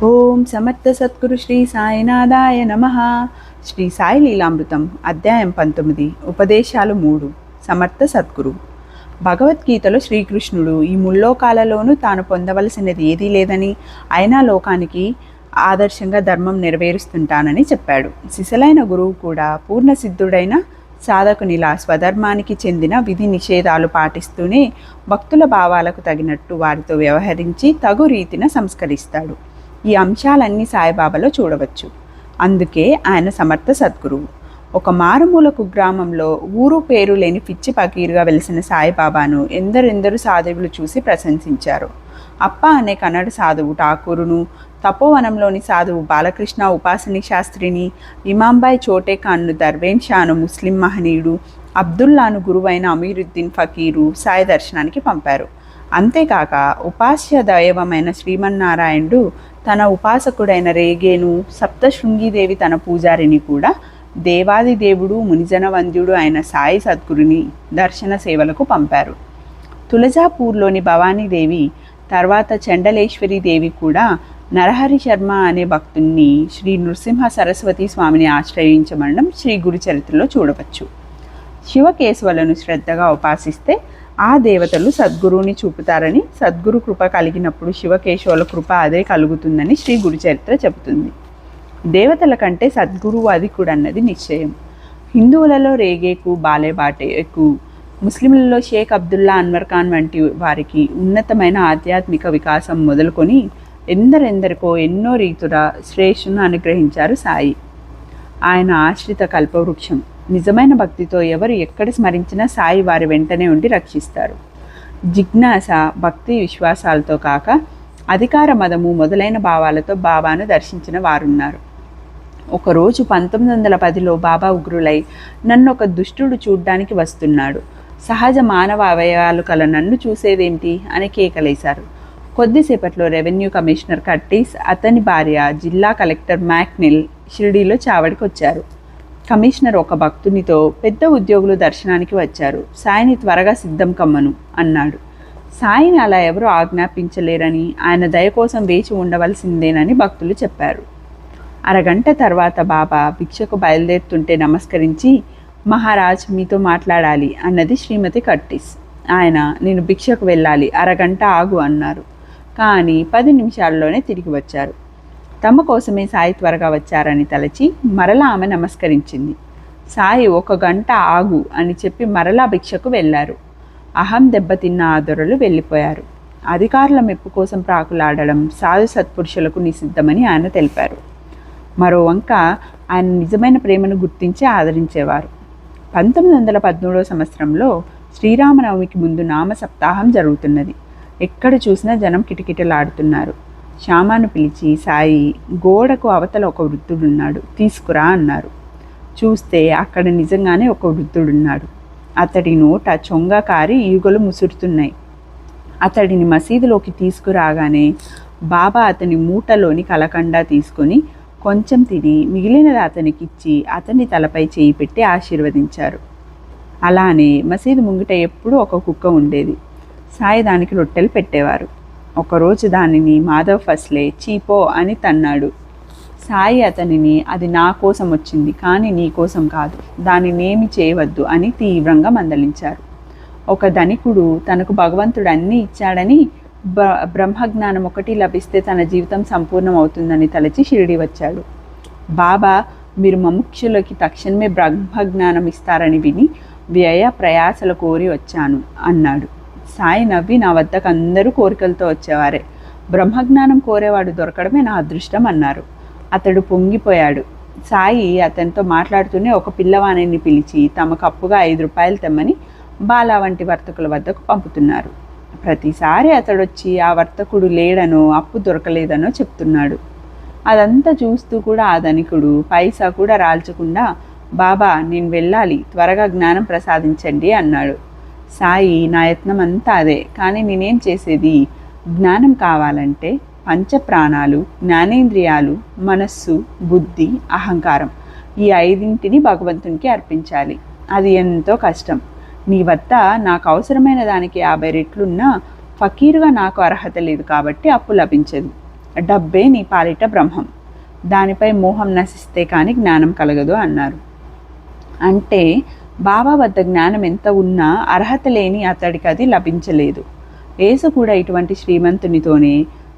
ఓం సమర్థ సద్గురు శ్రీ సాయినాథాయ నమ. శ్రీ సాయి లీలామృతం అధ్యాయం 19 ఉపదేశాలు 3. సమర్థ సద్గురు. భగవద్గీతలో శ్రీకృష్ణుడు ఈ ముల్లోకాలలోనూ తాను పొందవలసినది ఏదీ లేదని, అయినా లోకానికి ఆదర్శంగా ధర్మం నెరవేరుస్తుంటానని చెప్పాడు. సిసలైన గురువు కూడా పూర్ణసిద్ధుడైన సాధకునిలా స్వధర్మానికి చెందిన విధి నిషేధాలు పాటిస్తూనే భక్తుల భావాలకు తగినట్టు వారితో వ్యవహరించి తగు రీతిన సంస్కరిస్తాడు. ఈ అంశాలన్నీ సాయిబాబాలో చూడవచ్చు. అందుకే ఆయన సమర్థ సద్గురువు. ఒక మారుమూల కుగ్రామంలో ఊరు పేరు లేని పిచ్చి పకీరుగా వెలిసిన సాయిబాబాను ఎందరెందరూ సాధువులు చూసి ప్రశంసించారు. అప్ప అనే కన్నడ సాధువు ఠాకూరును, తపోవనంలోని సాధువు బాలకృష్ణ ఉపాసని శాస్త్రిని, ఇమాంబాయ్ చోటే ఖాన్ను దర్వేన్ షాను ముస్లిం మహనీయుడు, అబ్దుల్లాను గురువైన అమీరుద్దీన్ ఫకీరు సాయి దర్శనానికి పంపారు. అంతేకాక ఉపాస్య దైవమైన శ్రీమన్నారాయణుడు తన ఉపాసకుడైన రేగేను, సప్తశృంగిదేవి తన పూజారిని కూడా దేవాది దేవుడు మునిజన వంద్యుడు అయిన సాయి సద్గురుని దర్శన సేవలకు పంపారు. తులజాపూర్లోని భవానీదేవి తర్వాత చండలేశ్వరి దేవి కూడా నరహరి శర్మ అనే భక్తుణ్ణి శ్రీ నృసింహ సరస్వతి స్వామిని ఆశ్రయించమనడం శ్రీ గురు చరిత్రలో చూడవచ్చు. శివకేశవులను శ్రద్ధగా ఉపాసిస్తే ఆ దేవతలు సద్గురువుని చూపుతారని, సద్గురు కృప కలిగినప్పుడు శివకేశవుల కృప అదే కలుగుతుందని శ్రీ గురు చరిత్ర చెబుతుంది. దేవతల కంటే సద్గురువు అధికుడన్నది నిశ్చయం. హిందువులలో రేగేకు, బాలేబాటేకు, ముస్లింలలో షేక్ అబ్దుల్లా అన్వర్ ఖాన్ వంటి వారికి ఉన్నతమైన ఆధ్యాత్మిక వికాసం మొదలుకొని ఎందరెందరికో ఎన్నో రీతుల శ్రేష్ఠును అనుగ్రహించారు సాయి. ఆయన ఆశ్రిత కల్పవృక్షం. నిజమైన భక్తితో ఎవరు ఎక్కడ స్మరించినా సాయి వారి వెంటనే ఉండి రక్షిస్తారు. జిజ్ఞాస, భక్తి విశ్వాసాలతో కాక అధికార మదము మొదలైన భావాలతో బాబాను దర్శించిన వారున్నారు. ఒకరోజు 1910లో బాబా ఉగ్రులై నన్ను ఒక దుష్టుడు చూడ్డానికి వస్తున్నాడు, సహజ మానవ అవయవాలు కల నన్ను చూసేదేంటి అని కేకలేశారు. కొద్దిసేపట్లో రెవెన్యూ కమిషనర్ కట్టీస్, అతని భార్య జిల్లా కలెక్టర్ మ్యాక్నిల్ షిరిడీలో చావడికి వచ్చారు. కమిషనర్ ఒక భక్తునితో, పెద్ద ఉద్యోగులు దర్శనానికి వచ్చారు, సాయిని త్వరగా సిద్ధం కమ్మను అన్నాడు. సాయిని అలా ఎవరూ ఆజ్ఞాపించలేరని, ఆయన దయ కోసం వేచి ఉండవలసిందేనని భక్తులు చెప్పారు. అరగంట తర్వాత బాబా భిక్షకు బయలుదేరుతుంటే నమస్కరించి, మహారాజ్ మీతో మాట్లాడాలి అన్నది శ్రీమతి కట్టిస్. ఆయన, నేను భిక్షకు వెళ్ళాలి, అరగంట ఆగు అన్నారు. కానీ 10 నిమిషాల్లోనే తిరిగి వచ్చారు. తమ కోసమే సాయి త్వరగా వచ్చారని తలచి మరలా ఆమె నమస్కరించింది. సాయి 1 గంట ఆగు అని చెప్పి మరలా భిక్షకు వెళ్ళారు. అహం దెబ్బతిన్న ఆ దొరలు వెళ్ళిపోయారు. అధికారుల మెప్పు కోసం ప్రాకులాడడం సాధు సత్పురుషులకు నిషిద్ధమని ఆయన తెలిపారు. మరో వంక ఆయన నిజమైన ప్రేమను గుర్తించి ఆదరించేవారు. 1913వ సంవత్సరంలో శ్రీరామనవమికి ముందు నామ సప్తాహం జరుగుతున్నది. ఎక్కడ చూసినా జనం కిటకిటలాడుతున్నారు. శ్యామాను పిలిచి, సాయి, గోడకు అవతల ఒక వృద్ధుడున్నాడు, తీసుకురా అన్నారు. చూస్తే అక్కడ నిజంగానే ఒక వృద్ధుడున్నాడు. అతడి నోట చొంగ కారి ఈగలు ముసురుతున్నాయి. అతడిని మసీదులోకి తీసుకురాగానే బాబా అతని మూటలోని కలకండా తీసుకొని కొంచెం తిని మిగిలినది అతనికిచ్చి అతని తలపై చేయి పెట్టి ఆశీర్వదించారు. అలానే మసీదు ముంగిట ఎప్పుడూ ఒక కుక్క ఉండేది. సాయి దానికి రొట్టెలు పెట్టేవారు. ఒకరోజు దానిని మాధవ్ ఫస్లే చీపో అని తన్నాడు. సాయి అతనిని, అది నా కోసం వచ్చింది కానీ నీ కోసం కాదు, దానినేమి చేయవద్దు అని తీవ్రంగా మందలించారు. ఒక ధనికుడు తనకు భగవంతుడు అన్నీ ఇచ్చాడని, బ్రహ్మజ్ఞానం ఒకటి లభిస్తే తన జీవితం సంపూర్ణం అవుతుందని తలచి షిరిడి వచ్చాడు. బాబా, మీరు మముక్షులకి తక్షణమే బ్రహ్మజ్ఞానం ఇస్తారని విని వ్యయ ప్రయాసలు కోరి వచ్చాను అన్నాడు. సాయి నవ్వి, నా వద్దకు అందరూ కోరికలతో వచ్చేవారే, బ్రహ్మజ్ఞానం కోరేవాడు దొరకడమే నా అదృష్టం అన్నారు. అతడు పొంగిపోయాడు. సాయి అతనితో మాట్లాడుతూనే ఒక పిల్లవాణిని పిలిచి తమకు అప్పుగా 5 రూపాయలు తెమ్మని బాలా వంటి వర్తకుల వద్దకు పంపుతున్నారు. ప్రతిసారి అతడొచ్చి ఆ వర్తకుడు లేడనో అప్పు దొరకలేదనో చెప్తున్నాడు. అదంతా చూస్తూ కూడా ఆ ధనికుడు పైసా కూడా రాల్చకుండా, బాబా నేను వెళ్ళాలి, త్వరగా జ్ఞానం ప్రసాదించండి అన్నాడు. సాయి, నా యత్నం అంతా అదే, కానీ నేనేం చేసేది? జ్ఞానం కావాలంటే పంచప్రాణాలు, జ్ఞానేంద్రియాలు, మనస్సు, బుద్ధి, అహంకారం, ఈ 5ంటిని భగవంతునికి అర్పించాలి. అది ఎంతో కష్టం. నీ వద్ద నాకు అవసరమైన దానికి 50 రెట్లున్నా ఫకీరుగా నాకు అర్హత లేదు కాబట్టి అప్పు లభించదు. డబ్బే నీ పాలిట బ్రహ్మం, దానిపై మోహం నశిస్తే కానీ జ్ఞానం కలగదు అన్నారు. అంటే బాబా వద్ద జ్ఞానం ఎంత ఉన్నా అర్హత లేని అతడికి అది లభించలేదు. యేసు కూడా ఇటువంటి శ్రీమంతునితోనే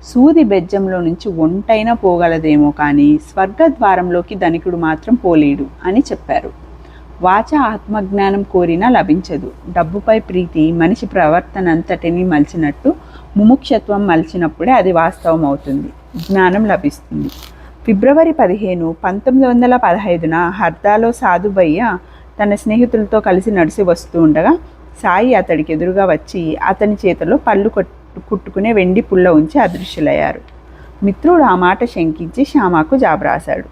సూది బెజ్జంలో నుంచి ఒంటైనా పోగలదేమో కానీ స్వర్గద్వారంలోకి ధనికుడు మాత్రం పోలేడు అని చెప్పారు. వాచ ఆత్మజ్ఞానం కోరినా లభించదు. డబ్బుపై ప్రీతి మనిషి ప్రవర్తన అంతటిని మలిచినట్టు ముముక్షత్వం మలిచినప్పుడే అది వాస్తవం అవుతుంది, జ్ఞానం లభిస్తుంది. ఫిబ్రవరి 15, 1915 హర్దాలో సాధుబయ్య తన స్నేహితులతో కలిసి నడిచి వస్తూ ఉండగా సాయి అతడికి ఎదురుగా వచ్చి అతని చేతిలో పళ్ళు కుట్టుకునే వెండి పుల్ల ఉంచి అదృశ్యులయ్యారు. మిత్రుడు ఆ మాట శంకించి శ్యామకు జాబ్ రాశాడు.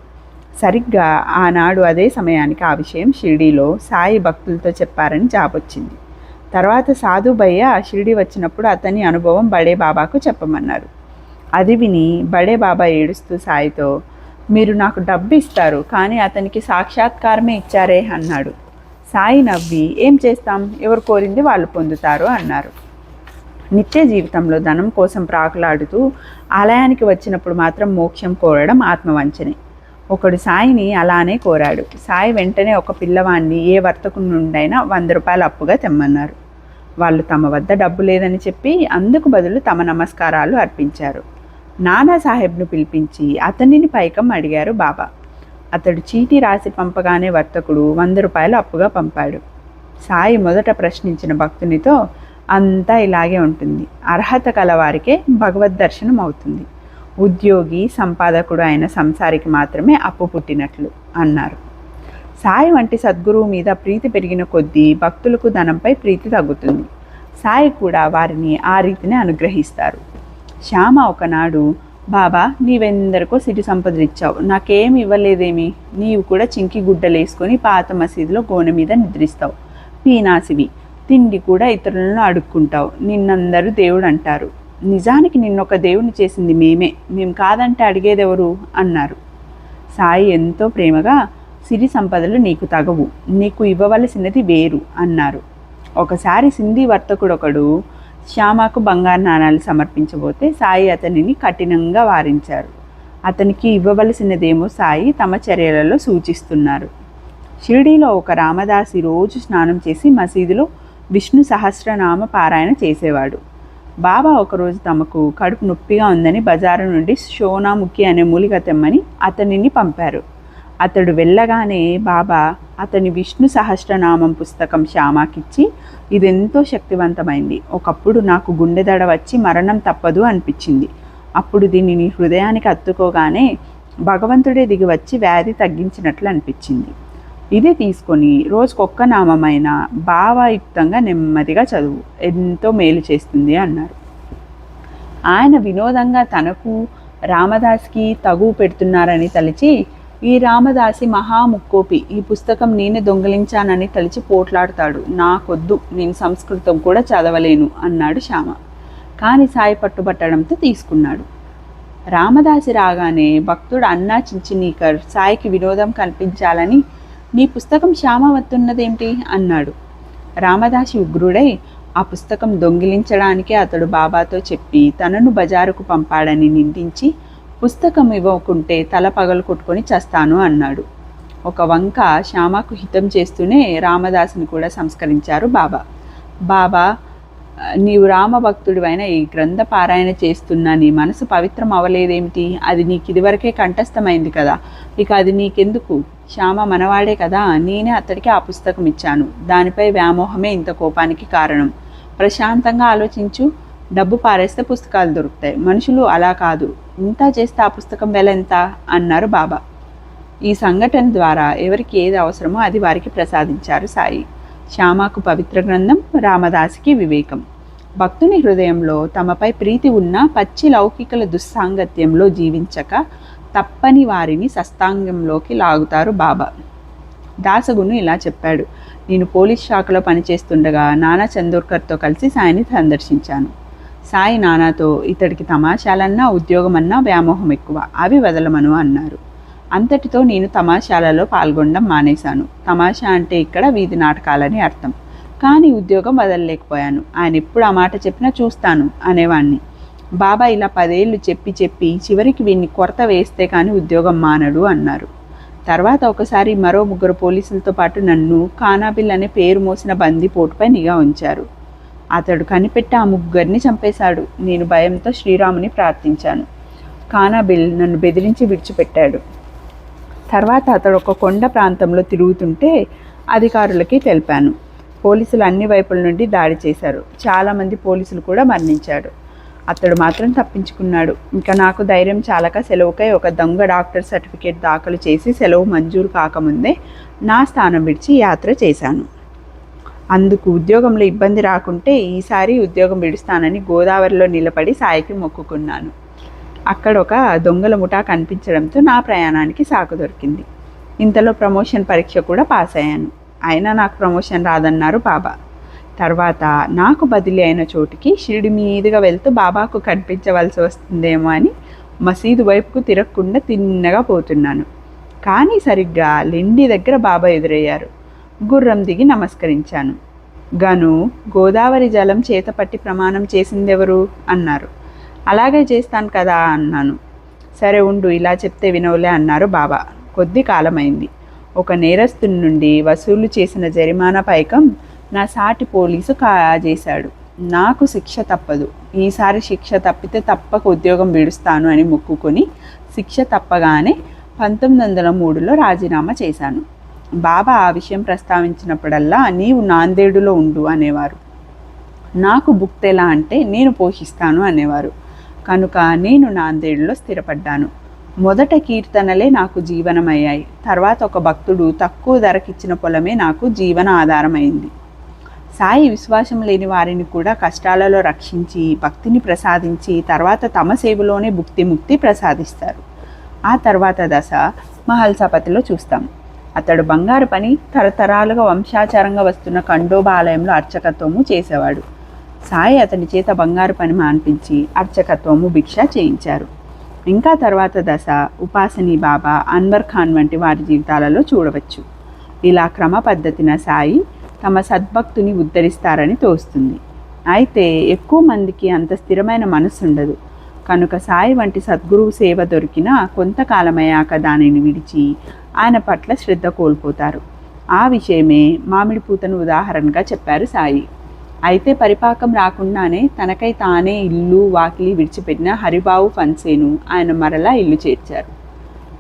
సరిగ్గా ఆనాడు అదే సమయానికి ఆ విషయం షిరిడీలో సాయి భక్తులతో చెప్పారని జాబొచ్చింది. తర్వాత సాధుబయ్య షిరిడీ వచ్చినప్పుడు అతని అనుభవం బడే బాబాకు చెప్పమన్నారు. అది విని బడే బాబా ఏడుస్తూ సాయితో, మీరు నాకు డబ్బు ఇస్తారు కానీ అతనికి సాక్షాత్కారమే ఇచ్చారే అన్నాడు. సాయి నవ్వి, ఏం చేస్తాం, ఎవరు కోరింది వాళ్ళు పొందుతారు అన్నారు. నిత్య జీవితంలో ధనం కోసం ప్రాకులాడుతూ ఆలయానికి వచ్చినప్పుడు మాత్రం మోక్షం కోరడం ఆత్మవంచనే. ఒకడు సాయిని అలానే కోరాడు. సాయి వెంటనే ఒక పిల్లవాడిని ఏ వర్తకుని నుండైనా 100 రూపాయలు అప్పుగా తెమ్మన్నారు. వాళ్ళు తమ వద్ద డబ్బు లేదని చెప్పి అందుకు బదులు తమ నమస్కారాలు అర్పించారు. నానాసాహెబ్ను పిలిపించి అతనిని పైకం అడిగారు బాబా. అతడు చీటీ రాసి పంపగానే వర్తకుడు 100 రూపాయలు అప్పుగా పంపాడు. సాయి మొదట ప్రశ్నించిన భక్తునితో, అంతా ఇలాగే ఉంటుంది, అర్హత కలవారికే భగవద్ దర్శనం అవుతుంది, ఉద్యోగి సంపాదకుడు అయిన సంసారికి మాత్రమే అప్పు పుట్టినట్లు అన్నారు. సాయి వంటి సద్గురువు మీద ప్రీతి పెరిగిన కొద్దీ భక్తులకు ధనంపై ప్రీతి తగ్గుతుంది. సాయి కూడా వారిని ఆ రీతిని అనుగ్రహిస్తారు. శ్యామ ఒకనాడు, బాబా నీవెందరికో సిరి సంపదలిచ్చావు, నాకేమి ఇవ్వలేదేమి, నీవు కూడా చింకి గుడ్డలేసుకొని పాత మసీదులో గోనె మీద నిద్రిస్తావు, పీనాసివి, తిండి కూడా ఇతరులను అడుక్కుంటావు, నిన్నందరూ దేవుడు అంటారు, నిజానికి నిన్నొక దేవుని చేసింది మేము కాదంటే అడిగేదెవరు అన్నారు. సాయి ఎంతో ప్రేమగా, సిరి సంపదలు నీకు తగవు, నీకు ఇవ్వవలసినది వేరు అన్నారు. ఒకసారి సింధీ వర్తకుడొకడు శ్యామకు బంగారు నాణాలు సమర్పించబోతే సాయి అతనిని కఠినంగా వారించారు. అతనికి ఇవ్వవలసినదేమో సాయి తమ చర్యలలో సూచిస్తున్నారు. షిరిడీలో ఒక రామదాసి రోజు స్నానం చేసి మసీదులో విష్ణు సహస్రనామ పారాయణ చేసేవాడు. బాబా ఒకరోజు తమకు కడుపు నొప్పిగా ఉందని బజారు నుండి షోనాముఖి అనే మూలిక తెమ్మని అతనిని పంపారు. అతడు వెళ్ళగానే బాబా అతని విష్ణు సహస్రనామం పుస్తకం శ్యామకిచ్చి, ఇదెంతో శక్తివంతమైంది, ఒకప్పుడు నాకు గుండెదడ వచ్చి మరణం తప్పదు అనిపించింది, అప్పుడు దీనిని హృదయానికి అత్తుకోగానే భగవంతుడే దిగి వచ్చి వ్యాధి తగ్గించినట్లు అనిపించింది, ఇది తీసుకొని రోజుకొక్క నామమైన భావయుక్తంగా నెమ్మదిగా చదువు, ఎంతో మేలు చేస్తుంది అన్నారు. ఆయన వినోదంగా తనకు రామదాస్కి తగువ పెడుతున్నారని తలిచి, ఈ రామదాసి మహాముక్కోపి, ఈ పుస్తకం నేనే దొంగిలించానని తలిచి పోట్లాడతాడు, నాకొద్దు, నేను సంస్కృతం కూడా చదవలేను అన్నాడు శ్యామ. కానీ సాయి పట్టుబట్టడంతో తీసుకున్నాడు. రామదాసి రాగానే భక్తుడు అన్నా చించినీకర్ సాయికి వినోదం కల్పించాలని, నీ పుస్తకం శ్యామ వస్తున్నదేంటి అన్నాడు. రామదాసి ఉగ్రుడై ఆ పుస్తకం దొంగిలించడానికే అతడు బాబాతో చెప్పి తనను బజారుకు పంపాడని నిందించి, పుస్తకం ఇవ్వకుంటే తల పగలు కొట్టుకొని చస్తాను అన్నాడు. ఒక వంక శ్యామకు హితం చేస్తూనే రామదాసుని కూడా సంస్కరించారు బాబా. బాబా, నీవు రామభక్తుడివైన ఈ గ్రంథ పారాయణ చేస్తున్నా నీ మనసు పవిత్రం అవ్వలేదేమిటి, అది నీకు ఇదివరకే కంఠస్థమైంది కదా, ఇక అది నీకెందుకు, శ్యామ మనవాడే కదా, నేనే అతడికి ఆ పుస్తకం ఇచ్చాను, దానిపై వ్యామోహమే ఇంత కోపానికి కారణం, ప్రశాంతంగా ఆలోచించు, డబ్బు పారేస్తే పుస్తకాలు దొరుకుతాయి, మనుషులు అలా కాదు, ఇంత చేస్తే ఆ పుస్తకం వెల ఎంత అన్నారు బాబా. ఈ సంఘటన ద్వారా ఎవరికి ఏది అవసరమో అది వారికి ప్రసాదించారు సాయి. శ్యామకు పవిత్ర గ్రంథం, రామదాసికి వివేకం. భక్తుని హృదయంలో తమపై ప్రీతి ఉన్న పచ్చి లౌకికల దుస్సాంగత్యంలో జీవించక తప్పని వారిని సస్తాంగంలోకి లాగుతారు బాబా. దాసగును ఇలా చెప్పాడు, నేను పోలీస్ శాఖలో పనిచేస్తుండగా నానా చందోర్కర్తో కలిసి సాయిని సందర్శించాను. సాయి నానాతో, ఇతడికి తమాషాలన్నా ఉద్యోగమన్నా వ్యామోహం ఎక్కువ, అవి వదలమను అన్నారు. అంతటితో నేను తమాషాలలో పాల్గొనడం మానేశాను. తమాషా అంటే ఇక్కడ వీధి నాటకాలని అర్థం. కానీ ఉద్యోగం వదలలేకపోయాను. ఆయన ఎప్పుడు ఆ మాట చెప్పినా చూస్తాను అనేవాణ్ణి. బాబా ఇలా 10 ఏళ్ళు చెప్పి చివరికి వీడిని కొరత వేస్తే కానీ ఉద్యోగం మానడు అన్నారు. తర్వాత ఒకసారి మరో 3 పోలీసులతో పాటు నన్ను కానాబిల్ అనే పేరు మోసిన బందీపోటుపై నిఘా ఉంచారు. అతడు కనిపెట్టి ఆ 3 చంపేశాడు. నేను భయంతో శ్రీరాముని ప్రార్థించాను. కానాబిల్ నన్ను బెదిరించి విడిచిపెట్టాడు. తర్వాత అతడు ఒక కొండ ప్రాంతంలో తిరుగుతుంటే అధికారులకి తెలిపాను. పోలీసులు అన్ని వైపుల నుండి దాడి చేశారు. చాలామంది పోలీసులు కూడా మరణించాడు. అతడు మాత్రం తప్పించుకున్నాడు. ఇంకా నాకు ధైర్యం చాలక సెలవుకై ఒక దొంగ డాక్టర్ సర్టిఫికేట్ దాఖలు చేసి సెలవు మంజూరు కాకముందే నా స్థానం విడిచి యాత్ర చేశాను. అందుకు ఉద్యోగంలో ఇబ్బంది రాకుంటే ఈసారి ఉద్యోగం విడుస్తానని గోదావరిలో నిలబడి సాయికి మొక్కుకున్నాను. అక్కడ ఒక దొంగల ముఠా కనిపించడంతో నా ప్రయాణానికి సాకు దొరికింది. ఇంతలో ప్రమోషన్ పరీక్ష కూడా పాస్ అయ్యాను. అయినా నాకు ప్రమోషన్ రాదన్నారు బాబా. తర్వాత నాకు బదిలీ అయిన చోటుకి షిరిడి మీదుగా వెళ్తూ బాబాకు కనిపించవలసి వస్తుందేమో అని మసీదు వైపుకు తిరగకుండా తిన్నగా పోతున్నాను. కానీ సరిగ్గా లెండి దగ్గర బాబా ఎదురయ్యారు. గుర్రం దిగి నమస్కరించాను. గను గోదావరి జలం చేతపట్టి ప్రమాణం చేసిందెవరు అన్నారు. అలాగే చేస్తాను కదా అన్నాను. సరే ఉండు, ఇలా చెప్తే వినవులే అన్నారు బాబా. కొద్ది కాలమైంది. ఒక నేరస్తుని నుండి వసూలు చేసిన జరిమానా పైకం నా సాటి పోలీసు కాజేశాడు. నాకు శిక్ష తప్పదు. ఈసారి శిక్ష తప్పితే తప్పక ఉద్యోగం విడుస్తాను అని మొక్కుకొని శిక్ష తప్పగానే 1903లో రాజీనామా చేశాను. బాబా ఆ విషయం ప్రస్తావించినప్పుడల్లా నీవు నాందేడులో ఉండు అనేవారు. నాకు భుక్తి ఎలా అంటే నేను పోషిస్తాను అనేవారు. కనుక నేను నాందేడులో స్థిరపడ్డాను. మొదట కీర్తనలే నాకు జీవనమయ్యాయి. తర్వాత ఒక భక్తుడు తక్కువ ధరకిచ్చిన పొలమే నాకు జీవన ఆధారమైంది. సాయి విశ్వాసం లేని వారిని కూడా కష్టాలలో రక్షించి భక్తిని ప్రసాదించి తర్వాత తమ సేవలోనే ముక్తి ప్రసాదిస్తారు. ఆ తర్వాత దశ మహల్సాపతిలో చూస్తాం. అతడు బంగారు పని తరతరాలుగా వంశాచారంగా వస్తున్న ఖండోబా ఆలయంలో అర్చకత్వము చేసేవాడు. సాయి అతని చేత బంగారు పని మాన్పించి అర్చకత్వము భిక్ష చేయించారు. ఇంకా తర్వాత దశ ఉపాసనీ బాబా, అన్వర్ ఖాన్ వంటి వారి జీవితాలలో చూడవచ్చు. ఇలా క్రమ పద్ధతిన సాయి తమ సద్భక్తుని ఉద్ధరిస్తారని తోస్తుంది. అయితే ఎక్కువ మందికి అంత స్థిరమైన మనసు ఉండదు. కనుక సాయి వంటి సద్గురువు సేవ దొరికినా కొంతకాలమయ్యాక దానిని విడిచి ఆయన పట్ల శ్రద్ధ కోల్పోతారు. ఆ విషయమే మామిడి పూతను ఉదాహరణగా చెప్పారు సాయి. అయితే పరిపాకం రాకుండానే తనకై తానే ఇల్లు వాకిలి విడిచిపెట్టిన హరిబాబు ఫన్సేను ఆయన మరలా ఇల్లు చేర్చారు.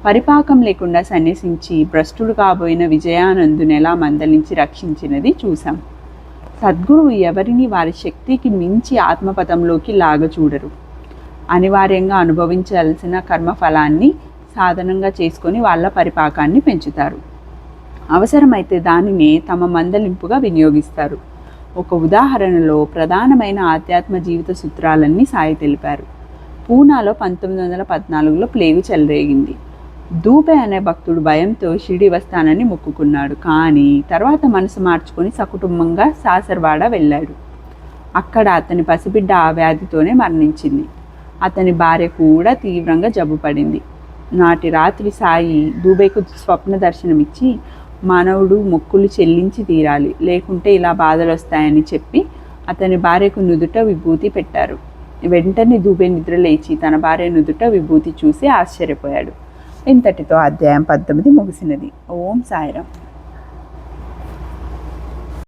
పరిపాకం లేకుండా సన్యసించి భ్రష్టుడు కాబోయిన విజయానందుని ఎలా మందలించి రక్షించినది చూశాం. సద్గురువు ఎవరిని వారి శక్తికి మించి ఆత్మపథంలోకి లాగచూడరు. అనివార్యంగా అనుభవించాల్సిన కర్మఫలాన్ని సాధనంగా చేసుకొని వాళ్ళ పరిపాకాన్ని పెంచుతారు. అవసరమైతే దానిని తమ మందలింపుగా వినియోగిస్తారు. ఒక ఉదాహరణలో ప్రధానమైన ఆధ్యాత్మ జీవిత సూత్రాలన్నీ సాయి తెలిపారు. పూనాలో 1914లో ప్లేగు చెలరేగింది. దూబే అనే భక్తుడు భయంతో షిరిడి వస్తానని మొక్కుకున్నాడు. కానీ తర్వాత మనసు మార్చుకొని సకుటుంబంగా సాసర్వాడ వెళ్ళాడు. అక్కడ అతని పసిబిడ్డ ఆ వ్యాధితోనే మరణించింది. అతని భార్య కూడా తీవ్రంగా జబ్బుపడింది. నాటి రాత్రి సాయి దూబేకు స్వప్న దర్శనమిచ్చి మానవుడు మొక్కులు చెల్లించి తీరాలి, లేకుంటే ఇలా బాధలు వస్తాయని చెప్పి అతని భార్యకు నుదుట విభూతి పెట్టారు. వెంటనే దూబే నిద్రలేచి తన భార్య నుదుట విభూతి చూసి ఆశ్చర్యపోయాడు. ఇంతటితో అధ్యాయం 19 ముగిసినది. ఓం సాయిరాం.